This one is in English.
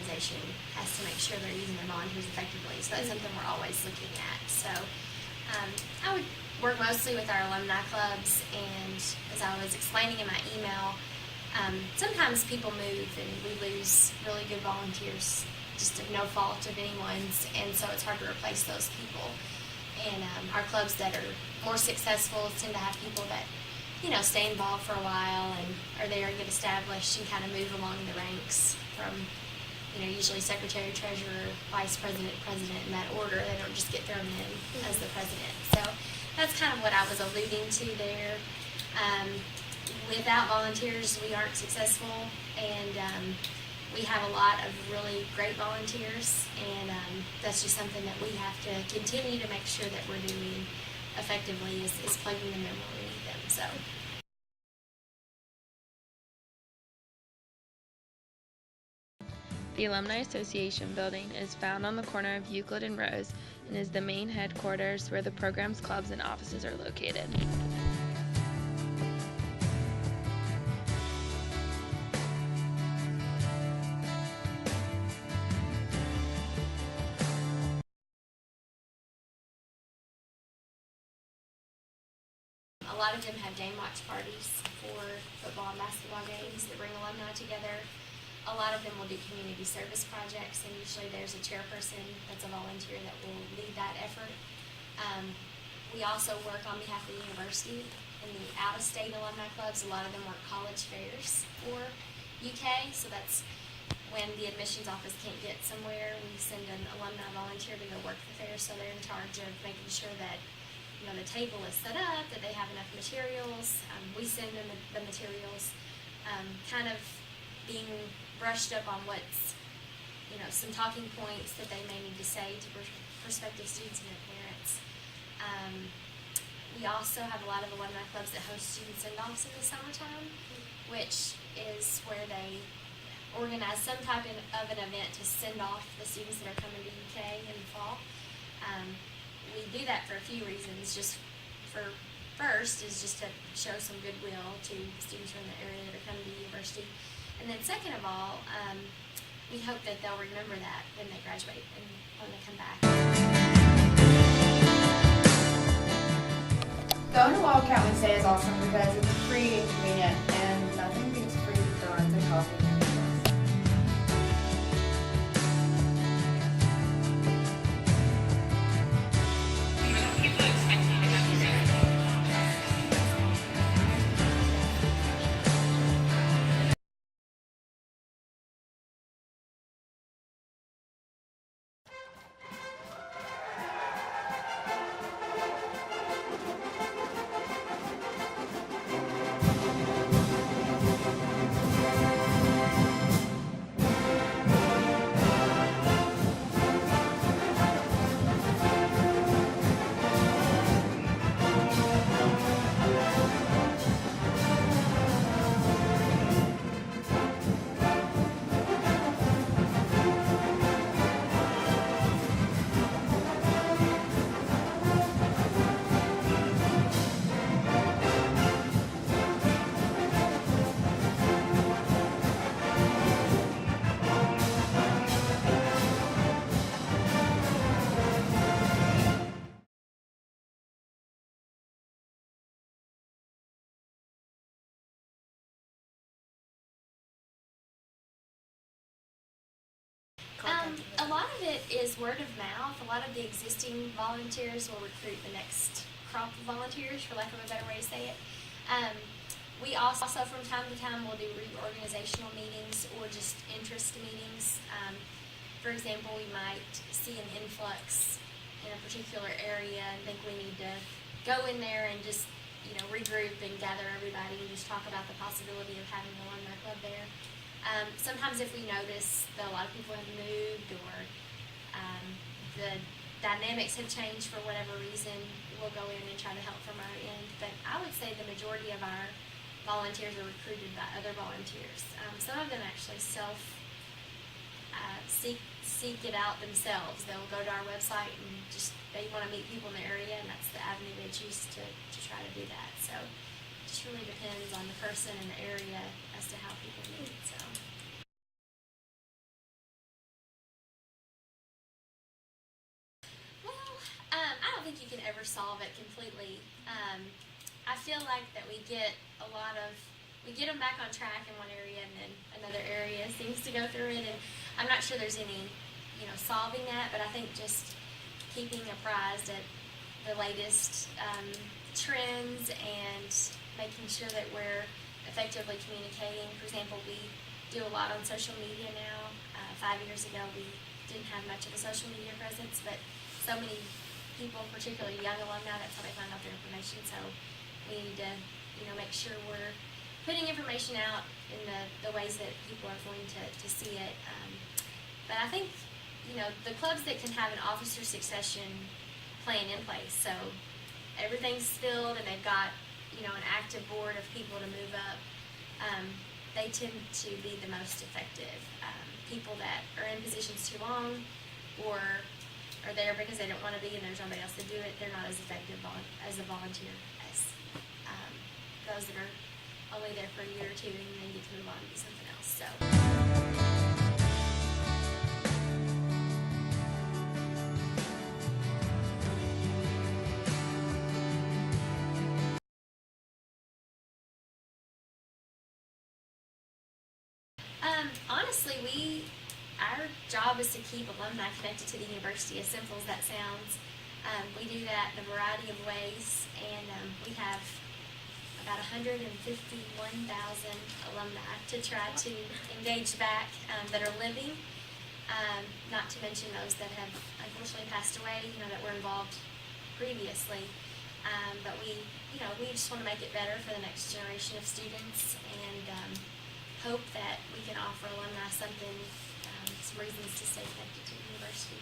organization has to make sure they're using their volunteers effectively. So that's something we're always looking at. So I would work mostly with our alumni clubs, and as I was explaining in my email, sometimes people move and we lose really good volunteers just of no fault of anyone's, and so it's hard to replace those people. And our clubs that are more successful tend to have people that, you know, stay involved for a while and are there and get established and kind of move along the ranks from, you know, usually secretary, treasurer, vice president, president in that order. They don't just get thrown in as the president. So that's kind of what I was alluding to there. Without volunteers, we aren't successful, and we have a lot of really great volunteers, and that's just something that we have to continue to make sure that we're doing effectively is plugging them in where we need them. So. The Alumni Association building is found on the corner of Euclid and Rose and is the main headquarters where the programs, clubs, and offices are located. A lot of them have game watch parties for football and basketball games that bring alumni together. A lot of them will do community service projects, and usually there's a chairperson that's a volunteer that will lead that effort. We also work on behalf of the university in the out-of-state alumni clubs. A lot of them work college fairs for UK, so that's when the admissions office can't get somewhere, we send an alumni volunteer to go work the fair, so they're in charge of making sure that, you know, the table is set up, that they have enough materials. We send them the materials, kind of being brushed up on what's, you know, some talking points that they may need to say to prospective students and their parents. We also have a lot of alumni clubs that host student send-offs in the summertime, which is where they organize some type of an event to send off the students that are coming to UK in the fall. We do that for a few reasons. Just for first is just to show some goodwill to students from the area that are coming to the university, and then second of all, we hope that they'll remember that when they graduate and when they come back. Going to Wildcat Wednesday is awesome because it's free and convenient, and nothing beats free donuts and coffee. A lot of it is word of mouth. A lot of the existing volunteers will recruit the next crop of volunteers, for lack of a better way to say it. We also, from time to time, will do reorganizational meetings or just interest meetings. For example, we might see an influx in a particular area and think we need to go in there and just, you know, regroup and gather everybody and just talk about the possibility of having an alumni club there. Sometimes if we notice that a lot of people have moved or the dynamics have changed for whatever reason, we'll go in and try to help from our end. But I would say the majority of our volunteers are recruited by other volunteers. Some of them actually seek it out themselves. They'll go to our website and just, they want to meet people in the area, and that's the avenue they choose to try to do that. So it just really depends on the person and the area as to how people meet. So. don't think you can ever solve it completely. I feel like that we get them back on track in one area, and then another area seems to go through it. And I'm not sure there's any, solving that. But I think just keeping apprised at the latest trends and making sure that we're effectively communicating. For example, we do a lot on social media now. 5 years ago, we didn't have much of a social media presence, but so many people, particularly young alumni, that's how they find out their information. So we need to, make sure we're putting information out in the ways that people are going to see it. But I think, the clubs that can have an officer succession plan in place, so everything's filled and they've got, an active board of people to move up, they tend to be the most effective. People that are in positions too long or are there because they don't want to be and there's nobody else to do it, they're not as effective as a volunteer as those that are only there for a year or two and then get to move on and do something else. So. Honestly, our job is to keep alumni connected to the university, as simple as that sounds. We do that in a variety of ways, and we have about 151,000 alumni to try to engage back that are living, not to mention those that have unfortunately passed away, that were involved previously. But we just want to make it better for the next generation of students and hope that we can offer alumni some reasons to stay connected to the university.